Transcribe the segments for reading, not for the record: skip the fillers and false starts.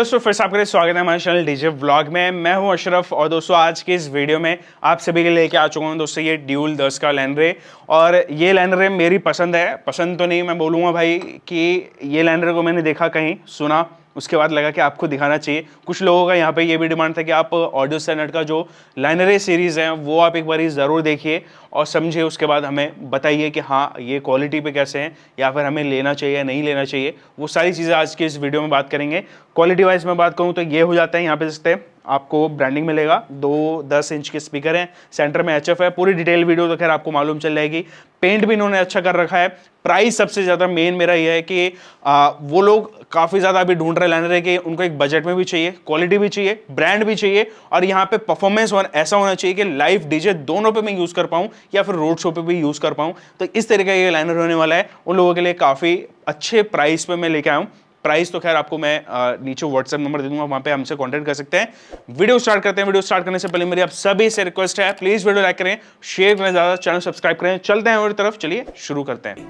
Hello दोस्तों, फिर से आपका स्वागत है हमारे चैनल डीजे व्लॉग में। मैं हूं अशरफ और दोस्तों आज की इस वीडियो में आप सभी के लेके आ चुका हूं दोस्तों ये ड्यूल 10 का लैंड रे। और ये लैंड रे मेरी पसंद है, पसंद तो नहीं मैं बोलूँगा भाई कि ये लैंड रे को मैंने देखा कहीं, सुना, उसके बाद लगा कि आपको दिखाना चाहिए। कुछ लोगों का यहाँ पे ये भी डिमांड था कि आप ऑडियो स्टैंडर्ड का जो लैंड रे सीरीज़ है वो आप एक बार ज़रूर देखिए और समझिए, उसके बाद हमें बताइए कि हाँ ये क्वालिटी पे कैसे हैं या फिर हमें लेना चाहिए या नहीं लेना चाहिए। वो सारी चीज़ें आज की इस वीडियो में बात करेंगे। क्वालिटी वाइज में बात करूँ तो ये हो जाता है, यहाँ पे देखते हैं आपको ब्रांडिंग मिलेगा, 10 इंच के स्पीकर हैं, सेंटर में HF है, पूरी डिटेल वीडियो तो खैर आपको मालूम चल जाएगी। पेंट भी इन्होंने अच्छा कर रखा है। प्राइस सबसे ज़्यादा मेन मेरा ये है कि वो लोग काफ़ी ज़्यादा अभी ढूंढ रहे लैंड रे कि उनको एक बजट में भी चाहिए, क्वालिटी भी चाहिए, ब्रांड भी चाहिए और यहाँ पे परफॉर्मेंस ऐसा होना चाहिए कि लाइव डीजे दोनों पे मैं यूज़ कर पाऊँ या फिर रोड शो पे भी यूज़ कर पाऊँ। तो इस तरह का ये लैंड रे होने वाला है, उन लोगों के लिए काफ़ी अच्छे प्राइस पे मैं लेके आया हूँ। प्राइस तो खैर आपको मैं नीचे व्हाट्सएप नंबर दे दूंगा, वहां पे हमसे कांटेक्ट कर सकते हैं। वीडियो स्टार्ट करते हैं। वीडियो स्टार्ट करने से पहले मेरी आप सभी से रिक्वेस्ट है, प्लीज वीडियो लाइक करें, शेयर करें, ज्यादा चैनल सब्सक्राइब करें। चलते हैं और तरफ, चलिए शुरू करते हैं।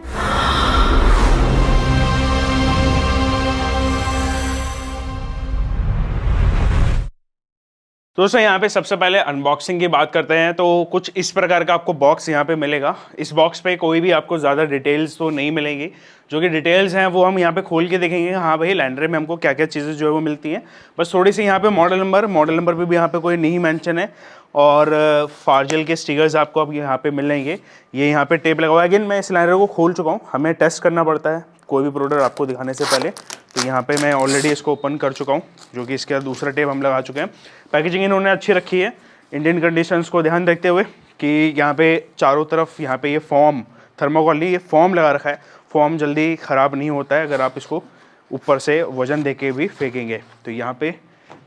दोस्तों यहाँ पे सबसे पहले अनबॉक्सिंग की बात करते हैं तो कुछ इस प्रकार का आपको बॉक्स यहाँ पे मिलेगा। इस बॉक्स पे कोई भी आपको ज़्यादा डिटेल्स तो नहीं मिलेंगी, जो कि डिटेल्स हैं वो हम यहाँ पे खोल के देखेंगे हाँ भाई लैंड रे में हमको क्या क्या चीज़ें जो है वो मिलती हैं। बस थोड़ी सी यहाँ पे मॉडल नंबर पे भी यहाँ पे कोई नहीं मेंशन है और फार्जल के स्टिकर्स आपको अब यहाँ पे मिलेंगे। ये यहाँ पे टेप लगा हुआ है। अगेन मैं इस लैंड रे को खोल चुका हूँ, हमें टेस्ट करना पड़ता है कोई भी प्रोडक्ट आपको दिखाने से पहले। तो यहाँ पे मैं ऑलरेडी इसको ओपन कर चुका हूँ, जो कि इसके दूसरा टेप हम लगा चुके हैं। पैकेजिंग इन्होंने अच्छी रखी है इंडियन कंडीशंस को ध्यान रखते हुए कि यहाँ पे चारों तरफ यहाँ पे ये फॉर्म थर्मोकोल नहीं, ये फॉर्म लगा रखा है। फॉर्म जल्दी ख़राब नहीं होता है अगर आप इसको ऊपर से वजन दे के भी फेंकेंगे। तो यहाँ पे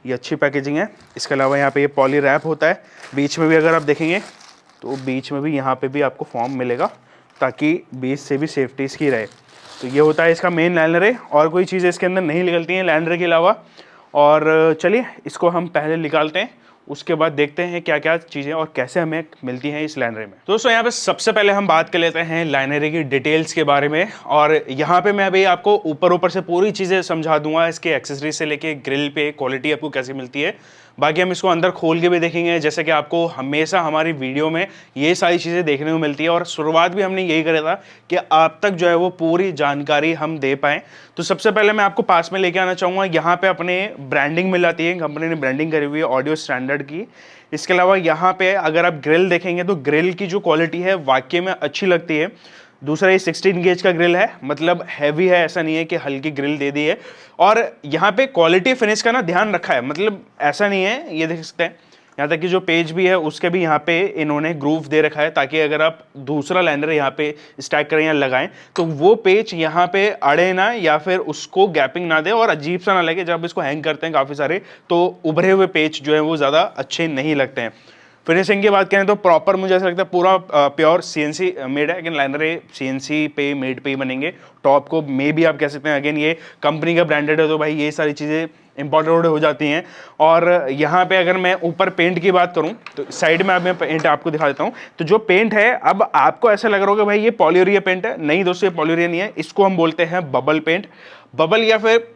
ये अच्छी पैकेजिंग है। इसके अलावा यहाँ पे ये पॉली रैप होता है। बीच में भी अगर आप देखेंगे तो बीच में भी यहाँ पे भी आपको फॉर्म मिलेगा ताकि बीच से भी सेफ्टी इसकी रहे। तो ये होता है इसका मेन लैंड रे, और कोई चीज़ इसके अंदर नहीं निकलती है लैंड रे के अलावा। और चलिए इसको हम पहले निकालते हैं, उसके बाद देखते हैं क्या क्या चीज़ें और कैसे हमें मिलती हैं इस लैंड रे में। दोस्तों यहाँ पे सबसे पहले हम बात कर लेते हैं लैंड रे की डिटेल्स के बारे में। और यहाँ पे मैं अभी आपको ऊपर से पूरी चीज़ें समझा दूंगा, इसके एक्सेसरीज से लेके ग्रिल पे क्वालिटी आपको कैसी मिलती है। बाकी हम इसको अंदर खोल के भी देखेंगे, जैसे कि आपको हमेशा हमारी वीडियो में ये सारी चीज़ें देखने को मिलती है और शुरुआत भी हमने यही करा था कि आप तक जो है वो पूरी जानकारी हम दे पाएँ। तो सबसे पहले मैं आपको पास में लेके आना चाहूँगा, यहाँ पे अपने ब्रांडिंग मिल जाती है, कंपनी ने ब्रांडिंग करी हुई है ऑडियो स्टैंडर्ड की। इसके अलावा यहाँ पे अगर आप ग्रिल देखेंगे तो ग्रिल की जो क्वालिटी है वाकई में अच्छी लगती है। दूसरा ये 16 गेज का ग्रिल है, मतलब हैवी है, ऐसा नहीं है कि हल्की ग्रिल दे दी है। और यहाँ पे क्वालिटी फिनिश का ना ध्यान रखा है, मतलब ऐसा नहीं है, ये देख सकते हैं यहाँ तक कि जो पेज भी है उसके भी यहाँ पे इन्होंने ग्रूव दे रखा है ताकि अगर आप दूसरा लैंडर यहाँ पे स्टैक करें या लगाएं तो वो पेज यहाँ पे अड़े ना या फिर उसको गैपिंग ना दे और अजीब सा ना लगे। जब इसको हैंग करते हैं काफ़ी सारे तो उभरे हुए पेज जो है वो ज़्यादा अच्छे नहीं लगते हैं। फिनिशिंग की बात करें तो प्रॉपर मुझे ऐसा लगता है पूरा प्योर CNC मेड है, लेकिन लैंडर रे CNC पे मेड पे ही बनेंगे। टॉप को मे भी आप कह सकते हैं, अगेन ये कंपनी का ब्रांडेड है तो भाई ये सारी चीज़ें इंपॉर्टेंट हो जाती हैं। और यहाँ पे अगर मैं ऊपर पेंट की बात करूँ तो साइड में अब मैं पेंट आपको दिखा देता हूँ। तो जो पेंट है, अब आपको ऐसा लग रहा होगा भाई ये पॉलीयूरिया पेंट है, नहीं दोस्तों ये पॉलीयूरिया नहीं है, इसको हम बोलते हैं बबल पेंट। बबल या फिर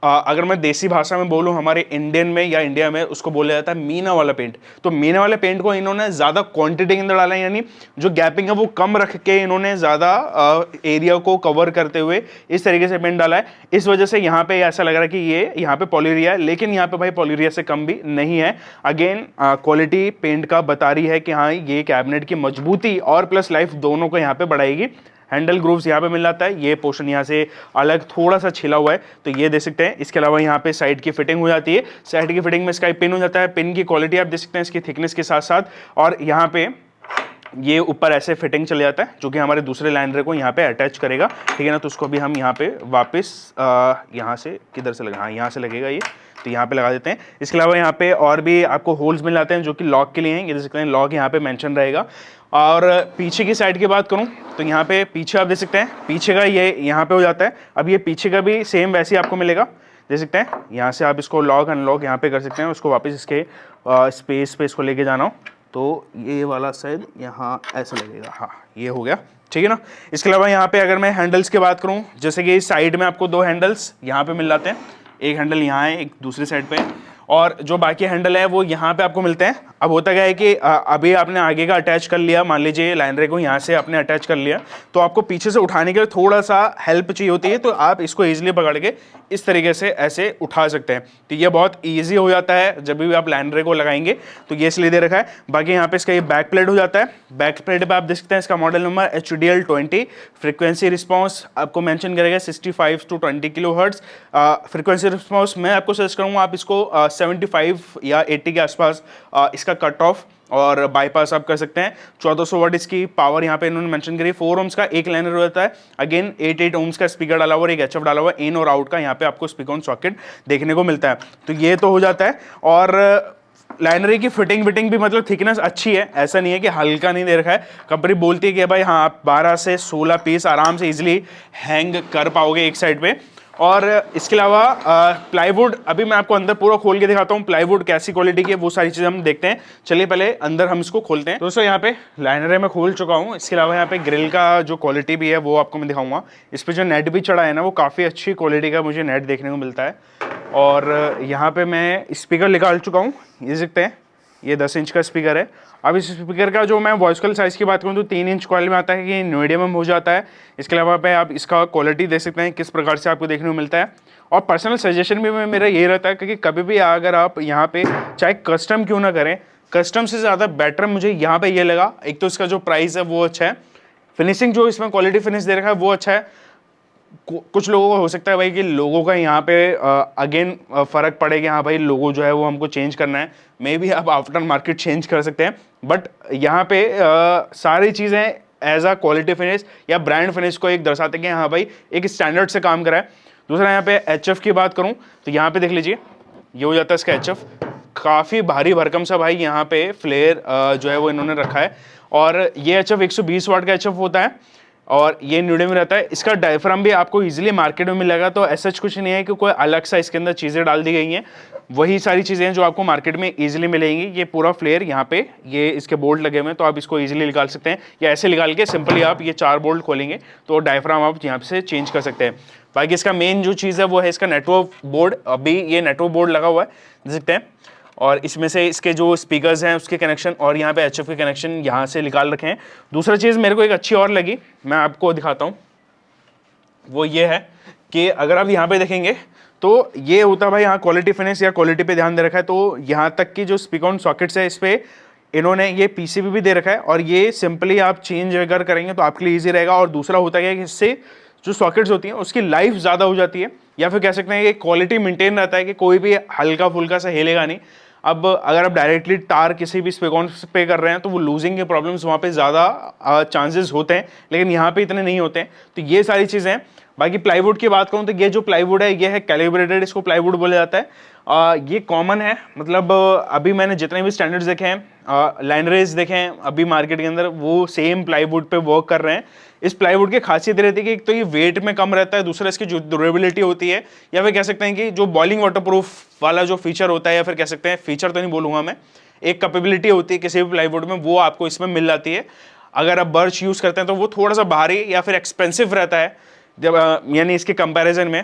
अगर मैं देसी भाषा में बोलूं हमारे इंडियन में या इंडिया में उसको बोला जाता है मीना वाला पेंट। तो मीना वाले पेंट को इन्होंने ज़्यादा क्वांटिटी के अंदर डाला है, यानी जो गैपिंग है वो कम रख के इन्होंने ज़्यादा एरिया को कवर करते हुए इस तरीके से पेंट डाला है। इस वजह से यहाँ पे ऐसा लग रहा है कि ये यहाँ पे पॉलीयूरिया है, लेकिन यहाँ पे भाई पॉलीयूरिया से कम भी नहीं है। अगेन क्वालिटी पेंट का बता रही है कि हाँ ये कैबिनेट की मजबूती और प्लस लाइफ दोनों को यहाँ पे बढ़ाएगी। हैंडल ग्रूव्स यहाँ पे मिल जाता है, ये पोर्शन यहाँ से अलग थोड़ा सा छिला हुआ है तो ये देख सकते हैं। इसके अलावा यहाँ पे साइड की फिटिंग हो जाती है, साइड की फिटिंग में इसका पिन हो जाता है। पिन की क्वालिटी आप देख सकते हैं इसकी थिकनेस के साथ साथ, और यहाँ पे ये ऊपर ऐसे फिटिंग चले जाता है जो कि हमारे दूसरे लैंड रे को यहाँ पे अटैच करेगा, ठीक है ना। तो उसको भी हम यहाँ पे वापस यहाँ से किधर से लगा, हाँ यहाँ से लगेगा ये, तो यहाँ पे लगा देते हैं। इसके अलावा यहाँ पे और भी आपको होल्स मिल जाते हैं जो कि लॉक के लिए हैं, ये देख सकते हैं लॉक यहाँ पे मेंशन रहेगा। और पीछे की साइड की बात करूँ तो यहाँ पे पीछे आप देख सकते हैं, पीछे का ये यहाँ पे हो जाता है। अब ये पीछे का भी सेम वैसे ही आपको मिलेगा, देख सकते हैं। यहाँ से आप इसको लॉक अनलॉक यहाँ पे कर सकते हैं, उसको वापस इसके स्पेस पे इसको लेके जाना हो तो ये वाला शायद यहाँ ऐसा लगेगा, हाँ ये हो गया, ठीक है ना। इसके अलावा यहाँ पे अगर मैं हैंडल्स की बात करूँ, जैसे कि साइड में आपको 2 हैंडल्स यहाँ पे मिल जाते हैं, एक हैंडल यहाँ है, एक दूसरी साइड पे, और जो बाकी हैंडल है वो यहाँ पे आपको मिलते हैं। अब होता क्या है कि अभी आपने आगे का अटैच कर लिया, मान लीजिए लाइन रे को यहाँ से आपने अटैच कर लिया, तो आपको पीछे से उठाने के लिए थोड़ा सा हेल्प चाहिए होती है, तो आप इसको इजीली पकड़ के इस तरीके से ऐसे उठा सकते हैं। तो ये बहुत ईजी हो जाता है जब भी आप लाइन रे को लगाएंगे, तो ये इसलिए दे रखा है। बाकी यहाँ पे इसका ये बैक प्लेट हो जाता है। बैक प्लेट पे आप देख सकते हैं इसका model number HDL20। Frequency response आपको मेंशन करेगा 65 to 20 किलोहर्ट्ज। फ्रीक्वेंसी रिस्पॉन्स मैं आपको सजेस्ट करूँगा आप इसको 75 या 80 के आसपास इसका कट ऑफ और बाईपास आप कर सकते हैं। 1400 वाट इसकी पावर यहाँ पे इन्होंने मेंशन करी। 4 ओम्स का एक लाइनर होता है, अगेन 8 ओम्स का स्पीकर डाला हुआ और एक HF डाला हुआ, इन और आउट का यहाँ पे आपको स्पीकर ऑन सॉकेट देखने को मिलता है। तो ये तो हो जाता है। और लाइनरी की फिटिंग भी मतलब थिकनेस अच्छी है, ऐसा नहीं है कि हल्का नहीं दे रखा है। कंपनी बोलती है कि भाई हाँ आप 12 से 16 पीस आराम से इजीली हैंग कर पाओगे एक साइड पे। और इसके अलावा प्लाईवुड, अभी मैं आपको अंदर पूरा खोल के दिखाता हूँ प्लाईवुड कैसी क्वालिटी की है, वो सारी चीज़ें हम देखते हैं। चलिए पहले अंदर हम इसको खोलते हैं। दोस्तों यहाँ पे लाइनर मैं खोल चुका हूँ। इसके अलावा यहाँ पे ग्रिल का जो क्वालिटी भी है वो आपको मैं दिखाऊंगा। इस पर जो नेट भी चढ़ा है ना, वो काफ़ी अच्छी क्वालिटी का मुझे नेट देखने को मिलता है। और यहाँ पे मैं स्पीकर निकाल चुका हूँ, ये देखते हैं, ये 10 इंच का स्पीकर है। अब इस स्पीकर का जो मैं वॉइस कॉल साइज़ की बात करूँ तो 3 इंच कॉइल में आता है कि मीडियम में हो जाता है। इसके अलावा पे आप इसका क्वालिटी देख सकते हैं किस प्रकार से आपको देखने को मिलता है। और पर्सनल सजेशन भी मेरा ये रहता है कि कभी भी अगर आप यहाँ पे चाहे कस्टम क्यों ना करें, कस्टम से ज़्यादा बेटर मुझे यहाँ पे ये लगा। एक तो इसका जो प्राइस है वो अच्छा है, फिनिशिंग जो इसमें क्वालिटी फिनिश दे रखा है वो अच्छा है। कुछ लोगों को हो सकता है भाई कि लोगों का यहाँ पे अगेन फ़र्क पड़ेगा, हाँ भाई लोगो जो है वो हमको चेंज करना है। मे भी आप आफ्टर मार्केट चेंज कर सकते हैं, बट यहाँ पे सारी चीज़ें एज अ क्वालिटी फिनिश या ब्रांड फिनिश को एक दर्शाते हैं कि हाँ भाई एक स्टैंडर्ड से काम करा है। दूसरा यहाँ पे HF की बात करूँ तो यहाँ पे देख लीजिए, ये हो जाता है इसका HF, काफ़ी भारी भरकम सा भाई यहाँ पे फ्लेयर जो है वो इन्होंने रखा है। और ये HF 120 वाट का HF होता है और ये न्यूडे में रहता है। इसका डायफ्राम भी आपको इजीली मार्केट में मिलेगा, तो ऐसा कुछ नहीं है कि कोई अलग सा इसके अंदर चीज़ें डाल दी गई हैं, वही सारी चीज़ें हैं जो आपको मार्केट में इजीली मिलेंगी। ये पूरा फ्लेयर यहाँ पे ये इसके बोल्ट लगे हुए हैं, तो आप इसको इजीली निकाल सकते हैं, या ऐसे निकाल के सिंपली आप ये 4 बोल्ट खोलेंगे तो डायफ्राम आप यहाँ से चेंज कर सकते हैं। बाकी इसका मेन जो चीज़ है वो है इसका नेटवर्क बोर्ड। अभी ये नेटवर्क बोर्ड लगा हुआ है देख सकते हैं, और इसमें से इसके जो स्पीकर्स हैं उसके कनेक्शन और यहाँ पे HF के कनेक्शन यहाँ से निकाल रखे हैं। दूसरा चीज़ मेरे को एक अच्छी और लगी, मैं आपको दिखाता हूँ, वो ये है कि अगर आप यहाँ पे देखेंगे तो ये होता है भाई यहाँ क्वालिटी फिनिश या क्वालिटी पे ध्यान दे रखा है। तो यहाँ तक की जो स्पीकर ऑन सॉकेट्स है इस पर इन्होंने ये PCB भी दे रखा है, और ये सिंपली आप चेंज अगर करेंगे तो आपके लिए ईजी रहेगा। और दूसरा होता है कि इससे जो सॉकेट्स होती हैं उसकी लाइफ ज़्यादा हो जाती है, या फिर कह सकते हैं कि क्वालिटी मेंटेन रहता है कि कोई भी हल्का फुल्का सा हिलेगा नहीं। अब अगर आप डायरेक्टली तार किसी भी स्पीकर पे कर रहे हैं तो वो लूजिंग के प्रॉब्लम्स वहाँ पे ज़्यादा चांसेस होते हैं, लेकिन यहाँ पे इतने नहीं होते हैं। तो ये सारी चीज़ें हैं। बाकी प्लाईवुड की बात करूँ तो ये जो प्लाईवुड है ये है कैलिब्रेटेड, इसको प्लाईवुड बोला जाता है। ये कॉमन है, मतलब अभी मैंने जितने भी स्टैंडर्ड्स देखे हैं, लाइनरेज देखे हैं अभी मार्केट के अंदर, वो सेम प्लाईवुड पे वर्क कर रहे हैं। इस प्लाईवुड की खासियत रहती है कि एक तो ये वेट में कम रहता है, दूसरा इसकी जो ड्यूरेबिलिटी होती है, या फिर कह सकते हैं कि जो बॉइलिंग वाटरप्रूफ वाला जो फीचर होता है, या फिर कह सकते हैं फीचर तो नहीं बोलूँगा मैं, एक कैपेबिलिटी होती है किसी भी प्लाईवुड में, वो आपको इसमें मिल जाती है। अगर आप बर्च यूज़ करते हैं तो वो थोड़ा सा भारी या फिर एक्सपेंसिव रहता है जब यानी इसके कंपैरिजन में,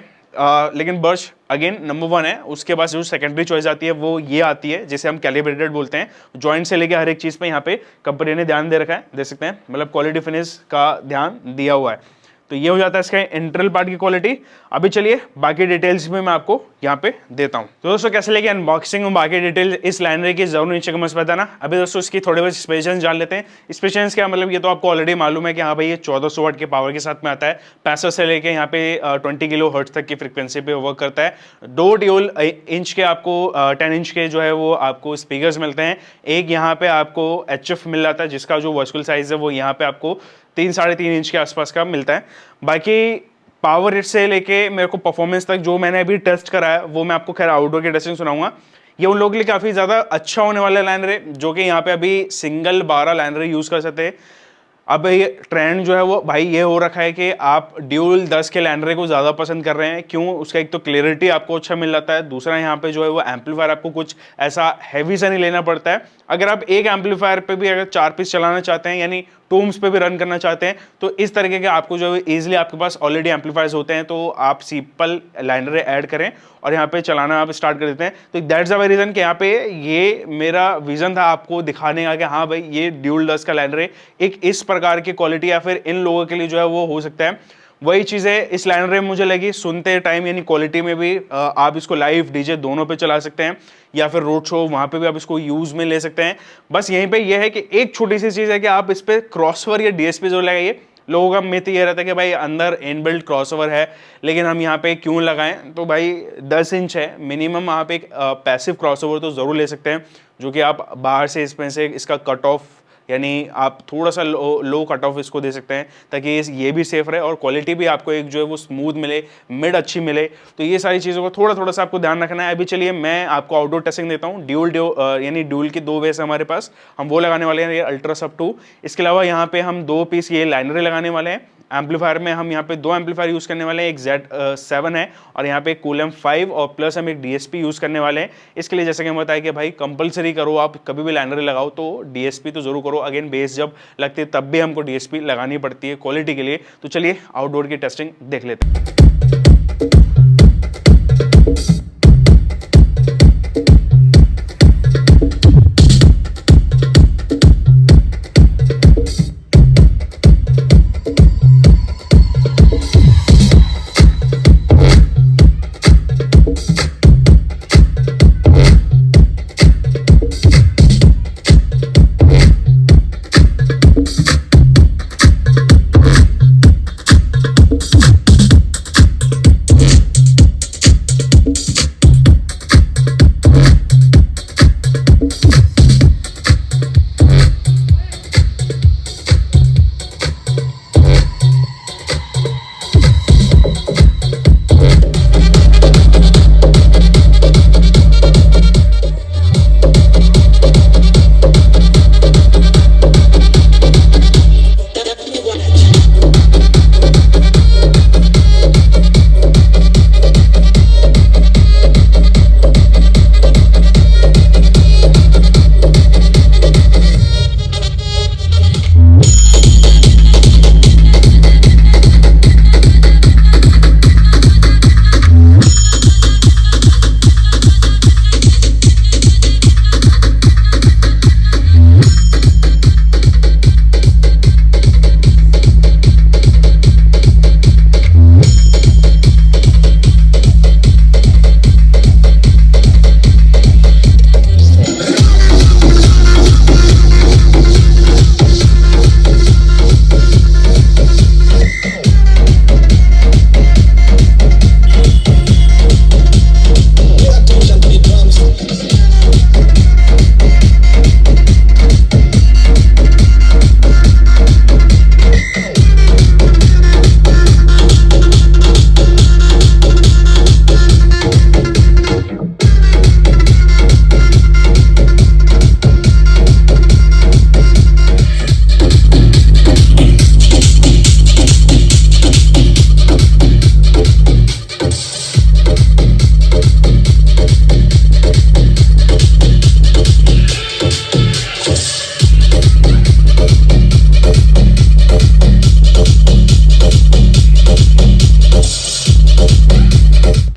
लेकिन बर्च अगेन नंबर 1 है। उसके बाद जो सेकेंडरी चॉइस आती है वो ये आती है जिसे हम कैलिब्रेटेड बोलते हैं। जॉइंट से लेके हर एक चीज़ पे यहाँ पे कंपनी ने ध्यान दे रखा है, देख सकते हैं, मतलब क्वालिटी फिनिश का ध्यान दिया हुआ है। तो ये हो जाता है इसका इंटरनल पार्ट की क्वालिटी। अभी चलिए बाकी डिटेल्स में मैं आपको यहाँ पे देता हूँ। तो दोस्तों कैसे लेके अनबॉक्सिंग और बाकी डिटेल इस लाइनरी की जरूर नीचे कमेंट्स में बताना। अभी दोस्तों इसकी थोड़े बहुत स्पेशंस जान लेते हैं। स्पेशंस क्या मतलब, ये तो आपको ऑलरेडी मालूम है कि हाँ भाई ये 1400 वाट के पावर के साथ में आता है, 65 से लेके यहाँ पे 20 किलो हर्ट्ज तक की फ्रिक्वेंसी पे वर्क करता है। 2 ड्यूल इंच के आपको 10 इंच के जो है वो आपको स्पीकर्स मिलते हैं। एक यहाँ पे आपको HF मिल जाता है जिसका जो वर्चुअल साइज है वो यहाँ पे आपको 3-3.5 इंच के आसपास का मिलता है। बाकी पावर रेट से लेके मेरे को परफॉर्मेंस तक जो मैंने अभी टेस्ट करा है वो मैं आपको खैर आउटडोर की टेस्टिंग सुनाऊंगा। ये उन लोगों के लिए काफ़ी ज़्यादा अच्छा होने वाला लाइनर है जो कि यहाँ पे अभी सिंगल 12 लाइनर यूज़ कर सकते हैं। अब ये ट्रेंड जो है वो भाई ये हो रखा है कि आप ड्यूल 10 के लाइनरे को ज़्यादा पसंद कर रहे हैं। क्यों? उसका एक तो क्लियरिटी आपको अच्छा मिल जाता है, दूसरा यहाँ पे जो है वो एम्पलीफायर आपको कुछ ऐसा हैवी सा नहीं लेना पड़ता है। अगर आप एक एम्पलीफायर पे भी अगर 4 पीस चलाना चाहते हैं, यानी टोम्स पे भी रन करना चाहते हैं, तो इस तरीके के आपको जो इजीली आपके पास ऑलरेडी एम्पलीफायर्स होते हैं, तो आप सिंपल लाइनर ऐड करें और यहाँ पे चलाना आप स्टार्ट कर देते हैं। तो दैट्स द रीजन कि यहाँ पे ये मेरा विजन था आपको दिखाने का कि हाँ भाई ये ड्यूल डस्ट का लाइनर है, एक इस प्रकार की क्वालिटी या फिर इन लोगों के लिए जो है वो हो सकता है। वही चीजें इस लाइनर में मुझे लगी सुनते टाइम, यानी क्वालिटी में भी आप इसको लाइव डीजे दोनों पे चला सकते हैं या फिर रोड शो वहां पे भी आप इसको यूज में ले सकते हैं। बस यहीं पे यह है कि एक छोटी सी चीज है कि आप इस पे क्रॉसओवर या डीएसपी जो लगाइए। लोगों का मिथ ये रहता है कि भाई अंदर इनबिल्ट क्रॉसओवर है, लेकिन हम यहाँ पे क्यों लगाएं? तो भाई 10 इंच है मिनिमम, आप एक पैसिव क्रॉसओवर तो जरूर ले सकते हैं, जो कि आप बाहर से इसमें से इसका कट ऑफ, यानी आप थोड़ा सा लो कट ऑफ इसको दे सकते हैं, ताकि ये भी सेफ रहे और क्वालिटी भी आपको एक जो है वो स्मूथ मिले, मिड अच्छी मिले। तो ये सारी चीज़ों को थोड़ा थोड़ा सा आपको ध्यान रखना है। अभी चलिए मैं आपको आउटडोर टेस्टिंग देता हूँ। यानी ड्यूल की 2 वेस हमारे पास, हम वो लगाने वाले हैं, ये अल्ट्रा सब 2। इसके अलावा यहाँ पे हम 2 पीस ये लाइनर लगाने वाले हैं। एम्पलीफायर में हम यहाँ पे 2 एम्पलीफायर यूज करने वाले हैं, एक Z7 है और यहाँ पे कूलम 5 और प्लस हम एक डीएसपी यूज करने वाले हैं। इसके लिए जैसे कि हम बताया कि भाई कंपलसरी करो, आप कभी भी लाइनर लगाओ तो डीएसपी तो जरूर करो। अगेन बेस जब लगती है तब भी हमको डीएसपी लगानी पड़ती है क्वालिटी के लिए। तो चलिए आउटडोर की टेस्टिंग देख लेते हैं।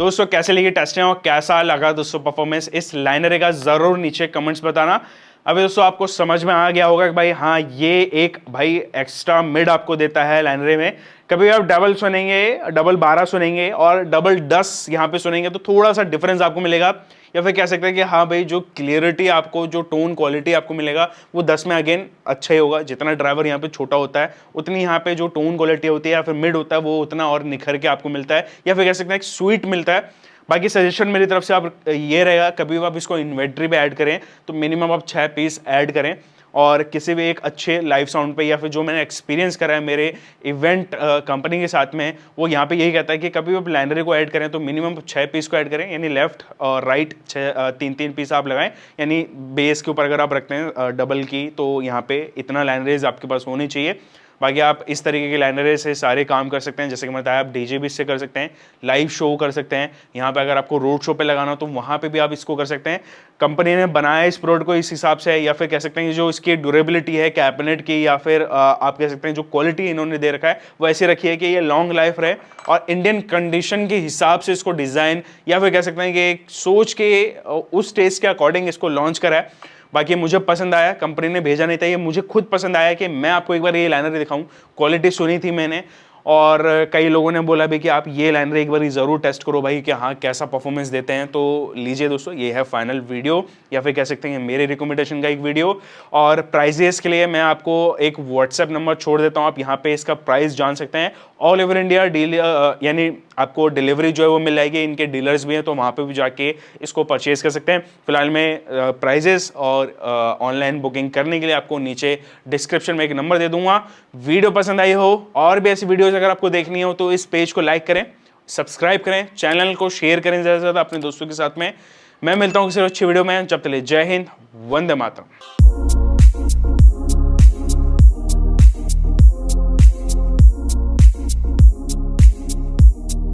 दोस्तों कैसे लगी टेस्टिंग और कैसा लगा दोस्तों परफॉर्मेंस इस लाइनर का, जरूर नीचे कमेंट्स बताना। अभी दोस्तों आपको समझ में आ गया होगा कि भाई हाँ ये एक भाई एक्स्ट्रा मिड आपको देता है लाइनरे में। कभी आप डबल सुनेंगे, डबल 12 सुनेंगे और डबल 10 यहाँ पे सुनेंगे तो थोड़ा सा डिफरेंस आपको मिलेगा, या फिर कह सकते हैं कि हाँ भाई जो क्लियरिटी आपको, जो टोन क्वालिटी आपको मिलेगा वो 10 में अगेन अच्छा ही होगा। जितना ड्राइवर यहाँ पे छोटा होता है उतनी यहाँ पे जो टोन क्वालिटी होती है या फिर मिड होता है वो उतना और निखर के आपको मिलता है, या फिर कह सकते हैं स्वीट मिलता है। बाकी सजेशन मेरी तरफ से आप ये रहेगा, कभी भी आप इसको इन्वेंट्री पे ऐड करें तो मिनिमम आप 6 पीस ऐड करें, और किसी भी एक अच्छे लाइव साउंड पे, या फिर जो मैंने एक्सपीरियंस करा है मेरे इवेंट कंपनी के साथ में, वो यहाँ पे यही कहता है कि कभी भी आप लाइनरी को ऐड करें तो मिनिमम 6 पीस को ऐड करें, यानी लेफ्ट और राइट 3-3 पीस आप लगाएं। यानी बेस के ऊपर अगर आप रखते हैं डबल की तो यहाँ पे इतना लाइनरीज आपके पास होनी चाहिए। बाकी आप इस तरीके के लाइनर से सारे काम कर सकते हैं, जैसे कि मैं बताया आप डीजे भी इससे कर सकते हैं, लाइव शो कर सकते हैं। यहाँ पे अगर आपको रोड शो पे लगाना हो तो वहाँ पे भी आप इसको कर सकते हैं। कंपनी ने बनाया इस प्रोडक्ट को इस हिसाब से है, या फिर कह सकते हैं जो इसकी ड्यूरेबिलिटी है कैबिनेट की, या फिर आप कह सकते हैं जो क्वालिटी इन्होंने दे रखा है वो ऐसी रखी है कि ये लॉन्ग लाइफ रहे, और इंडियन कंडीशन के हिसाब से इसको डिजाइन या फिर कह सकते हैं कि सोच के उस टेस्ट के अकॉर्डिंग इसको लॉन्च करा है। बाकी मुझे पसंद आया, कंपनी ने भेजा नहीं था, ये मुझे खुद पसंद आया कि मैं आपको एक बार ये लाइनर दिखाऊं। क्वालिटी सुनी थी मैंने, और कई लोगों ने बोला भी कि आप ये लाइनर एक बार ज़रूर टेस्ट करो भाई कि हाँ कैसा परफॉर्मेंस देते हैं। तो लीजिए दोस्तों, ये है फाइनल वीडियो, या फिर कह सकते हैं मेरे रिकमेंडेशन का एक वीडियो। और प्राइजेस के लिए मैं आपको एक व्हाट्सएप नंबर छोड़ देता हूँ, आप यहाँ पे इसका प्राइस जान सकते हैं। ऑल ओवर इंडिया डील यानी आपको डिलीवरी जो है वो मिल जाएगी, इनके डीलर्स भी हैं तो वहाँ पे भी जाके इसको परचेज कर सकते हैं। फिलहाल मैं प्राइजेस और ऑनलाइन बुकिंग करने के लिए आपको नीचे डिस्क्रिप्शन में एक नंबर दे दूंगा। वीडियो पसंद आई हो और भी ऐसी वीडियोस अगर आपको देखनी हो तो इस पेज को लाइक करें, सब्सक्राइब करें, चैनल को शेयर करें ज़्यादा से ज़्यादा अपने दोस्तों के साथ में। मैं मिलता हूँ किसी अच्छी वीडियो में, जब तक जय हिंद, वंदे मातरम।